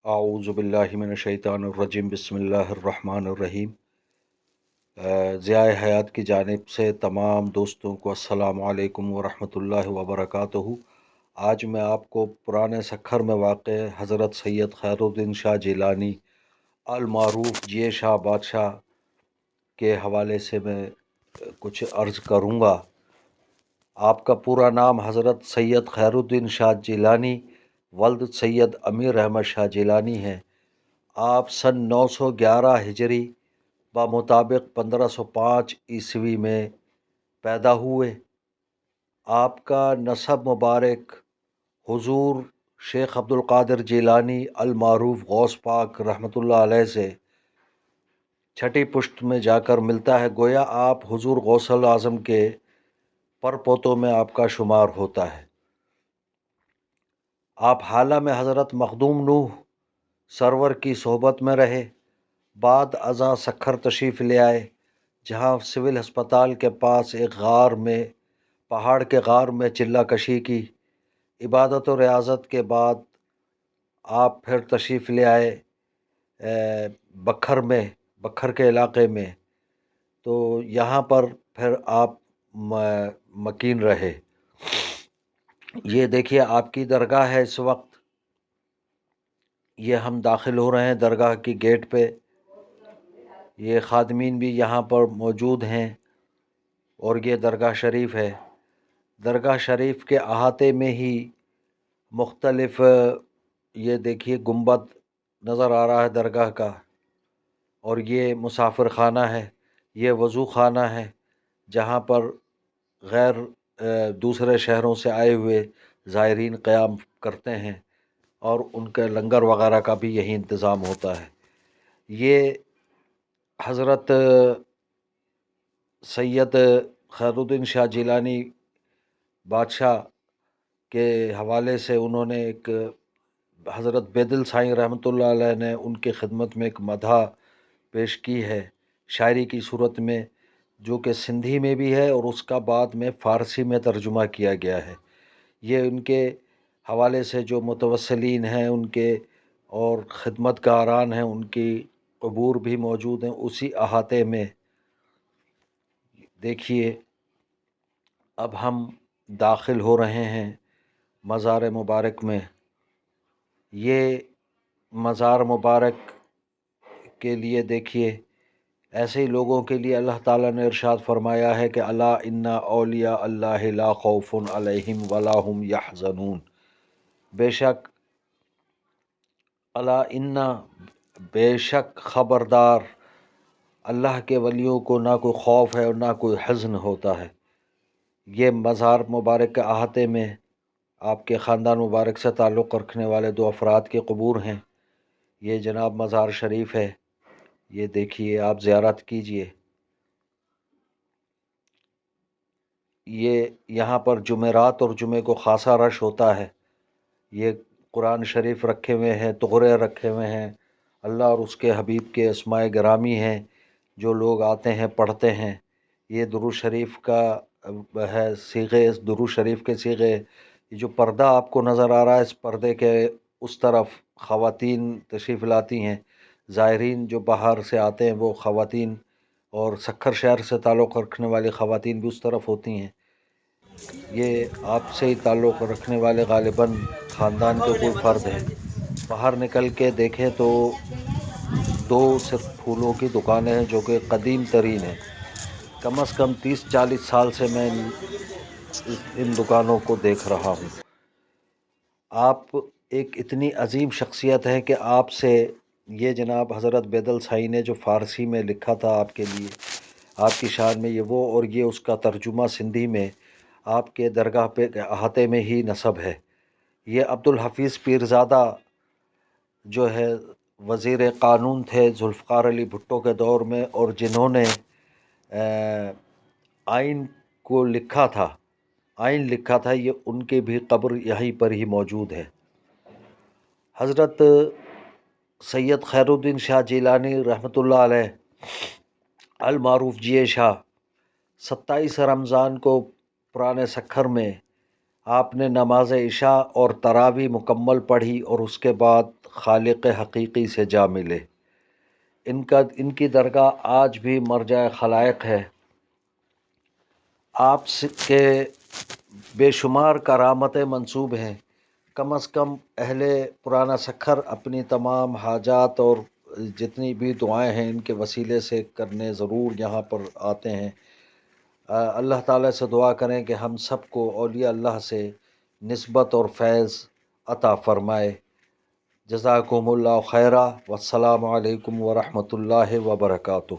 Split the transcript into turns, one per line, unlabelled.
आऊज़ु बिल्लाहि मिनश्शैतानिर्रजीम बिस्मिल्लाहिर्रहमानिर्रहीम। ज़ियाए हयात की जानिब से तमाम दोस्तों को अस्सलामु अलैकुम वरहमतुल्लाहि वबरकातुहू। आज मैं आपको पुराने सखर में वाक़ हज़रत सैयद खैरुद्दीन शाह जिलानी अल मारूफ जिये शाह बादशाह के हवाले से मैं कुछ अर्ज़ करूँगा। आपका पूरा नाम हज़रत सैयद खैरुद्दीन शाह जिलानी वल्द सैयद अमीर अहमद शाह जिलानी है। आप सन 911 हिजरी मुताबिक 1505 ईस्वी में पैदा हुए। आपका नसब मुबारक हुजूर शेख अब्दुल कादिर जिलानी अल मारूफ गौस पाक रहमतुल्लाह अलैह से छठी पुश्त में जाकर मिलता है। गोया आप हुजूर गौसल आज़म के परपोतों में आपका शुमार होता है। आप हाला में हज़रत मखदूम नूह सरवर की सोहबत में रहे। बाद अज़ा सखर तशरीफ़ ले आए, जहाँ सिविल अस्पताल के पास एक गार में पहाड़ के गार में चिल्ला कशी की। इबादत और रियाज़त के बाद आप फिर तशरीफ़ ले आए बखर के इलाक़े में, तो यहाँ पर फिर आप मकीन रहे। ये देखिए आपकी दरगाह है। इस वक्त ये हम दाखिल हो रहे हैं दरगाह की गेट पे। ये खादमीन भी यहाँ पर मौजूद हैं और ये दरगाह शरीफ है। दरगाह शरीफ के अहाते में ही मुख्तलिफ ये देखिए गुंबद नज़र आ रहा है दरगाह का, और ये मुसाफिर खाना है, ये वज़ू खाना है, जहाँ पर गैर दूसरे शहरों से आए हुए ज़ायरीन क़याम करते हैं और उनके लंगर वगैरह का भी यही इंतज़ाम होता है। ये हज़रत सैयद खैरुद्दीन शाह जिलानी बादशाह के हवाले से उन्होंने एक हज़रत बेदिल साईं रहमतुल्लाह अलैह ने उनकी खिदमत में एक मदह पेश की है शायरी की सूरत में, जो कि सिंधी में भी है और उसका बाद में फ़ारसी में तर्जुमा किया गया है। ये उनके हवाले से जो मुतवस्सिलीन हैं उनके और खिदमतगारान हैं उनकी कबूर भी मौजूद हैं उसी अहाते में। देखिए अब हम दाखिल हो रहे हैं मज़ार मुबारक में। ये मज़ार मुबारक के लिए देखिए ऐसे ही लोगों के लिए अल्लाह ताला ने इरशाद फरमाया है कि अला इन्ना औलिया अल्लाह ला खौफुन अलैहिम वला हुम यहज़नून। बेशक अला इन्ना बेशक ख़बरदार अल्लाह के वलियों को ना कोई खौफ है और ना कोई हज़न होता है। ये मज़ार मुबारक के अहाते में आपके ख़ानदान मुबारक से ताल्लुक़ रखने वाले दो अफराद के कबूर हैं। ये जनाब मज़ार शरीफ है। ये देखिए आप ज़ियारत कीजिए। ये यहाँ पर जुमेरात और जुमे को ख़ासा रश होता है। ये कुरान शरीफ रखे हुए हैं, तुगरे रखे हुए हैं, अल्लाह और उसके हबीब के अस्माए गिरामी हैं, जो लोग आते हैं पढ़ते हैं। ये दुरूद शरीफ का है सीगे, दुरूद शरीफ के सीगे। ये जो पर्दा आपको नज़र आ रहा है, इस पर्दे के उस तरफ ख़वातीन तशरीफ़ लाती हैं। ज़ायरीन जो बाहर से आते हैं वो ख़वातीन, और सखर शहर से ताल्लुक़ रखने वाली ख़वातीन भी उस तरफ होती हैं। ये आपसे ही ताल्लुक़ रखने वाले गालिबन ख़ानदान के कोई फ़र्द हैं। बाहर निकल के देखें तो दो सिर्फ फूलों की दुकानें हैं जो कि कदीम तरीन हैं। कम से कम 30-40 साल से मैं इन दुकानों को देख रहा हूँ। आप एक इतनी अजीम शख्सियत हैं कि आपसे ये जनाब हज़रत बेदल साई ने जो फ़ारसी में लिखा था आपके लिए, आपकी शान में, ये वो, और ये उसका तर्जुमा सिंधी में आपके दरगाह पे अहाते में ही नसब है। ये अब्दुल हफीज़ पीरज़ादा जो है वज़ीर क़ानून थे ज़ुल्फ़िकार अली भुट्टो के दौर में, और जिन्होंने आइन को लिखा था, आइन लिखा था, ये उनके भी कब्र यहीं पर ही मौजूद है। हज़रत सैयद खैरुद्दीन शाह जिलानी रहमतुल्लाह अलैह अल मारूफ जिये शाह 27 रमज़ान को पुराने सखर में آپ نے نماز عشاء اور تراویح مکمل پڑھی اور اس کے بعد خالق حقیقی سے جا ملے۔ ان کی درگاہ آج بھی مرجع خلائق ہے۔ آپ کے بے شمار کرامتیں منسوب ہیں۔ کم از کم اہل پرانا سکھر اپنی تمام حاجات اور جتنی بھی دعائیں ہیں ان کے وسیلے سے کرنے ضرور یہاں پر آتے ہیں۔ اللہ تعالیٰ سے دعا کریں کہ ہم سب کو اولیاء اللہ سے نسبت اور فیض عطا فرمائے۔ جزاکم اللہ خیرہ، والسلام علیکم ورحمۃ اللہ وبرکاتہ۔